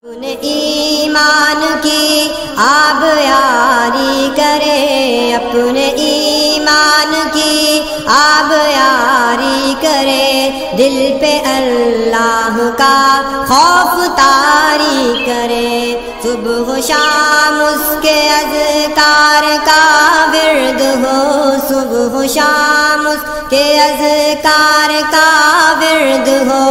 اپنے ایمان کی آب یاری کرے، اپنے ایمان کی آب یاری کرے، دل پہ اللہ کا خوف طاری کرے، صبح و شام اس کے اذکار کا ورد ہو، صبح و شام اس کے اذکار کا ورد ہو،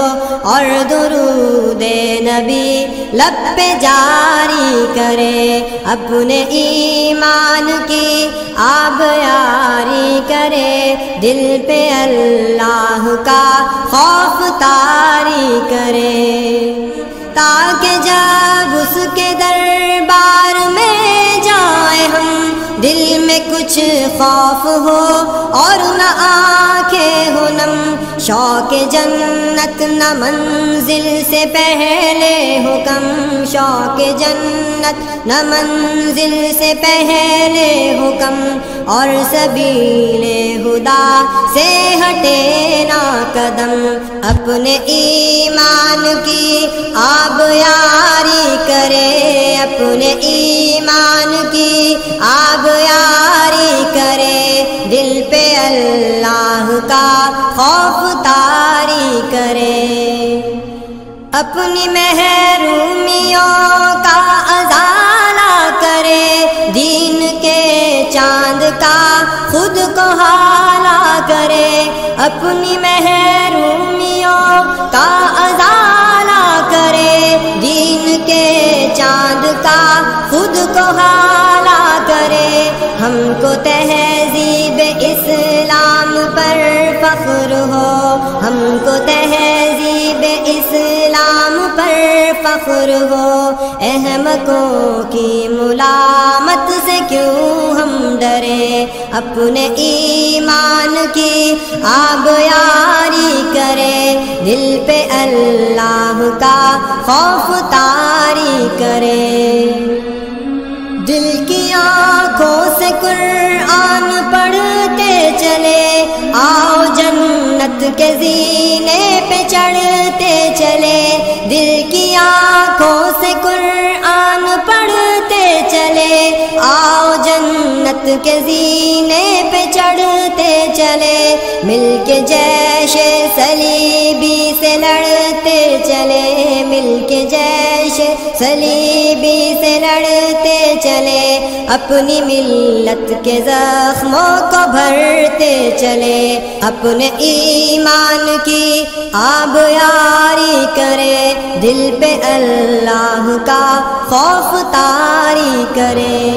اور درود نبی لب پہ جاری کرے، اپنے ایمان کی آب یاری کرے، دل پہ اللہ کا خوف طاری کرے، تاکہ جب اس کے دربار میں جائیں ہم دل میں کچھ خوف ہو اور نہ آنکھیں ہو نم، شوق جنت نہ منزل سے پہلے حکم، شوق جنت نہ منزل سے پہلے حکم، اور سبیل خدا سے ہٹے نہ قدم، اپنے ایمان کی آب یاری کرے، اپنے ایمان کی آب یاری کرے، دل پہ اللہ کا خوف طاری کرے، اپنی محرومیوں کا ازالہ کرے، دین کے چاند کا خود کو حالہ کرے، اپنی محرومیوں کا ازالہ کرے، دین کے چاند کا خود کو حالہ کرے، ہم کو تہذیب اسلام پر فخر ہو، ہم کو تہذیب اسلام پر فخر ہو، احمقوں کی ملامت سے کیوں ہم ڈرے، اپنے ایمان کی آب یاری کرے، دل پہ اللہ کا خوف طاری کرے، دل کی آنکھوں سے قرآن پڑھتے چلے، آؤ جنت کے زینے پہ چڑھتے چلے، دل کی آنکھوں سے قرآن پڑھتے چلے، آؤ جنت کے زینے پہ چڑھتے چلے، مل کے جیش صلیبی سے لڑتے چلے، مل کے جیش صلیبی سے لڑتے چلے، اپنی ملت کے زخموں کو بھرتے چلے، اپنے ایمان کی آب یاری کرے، دل پہ اللہ کا خوف طاری کرے۔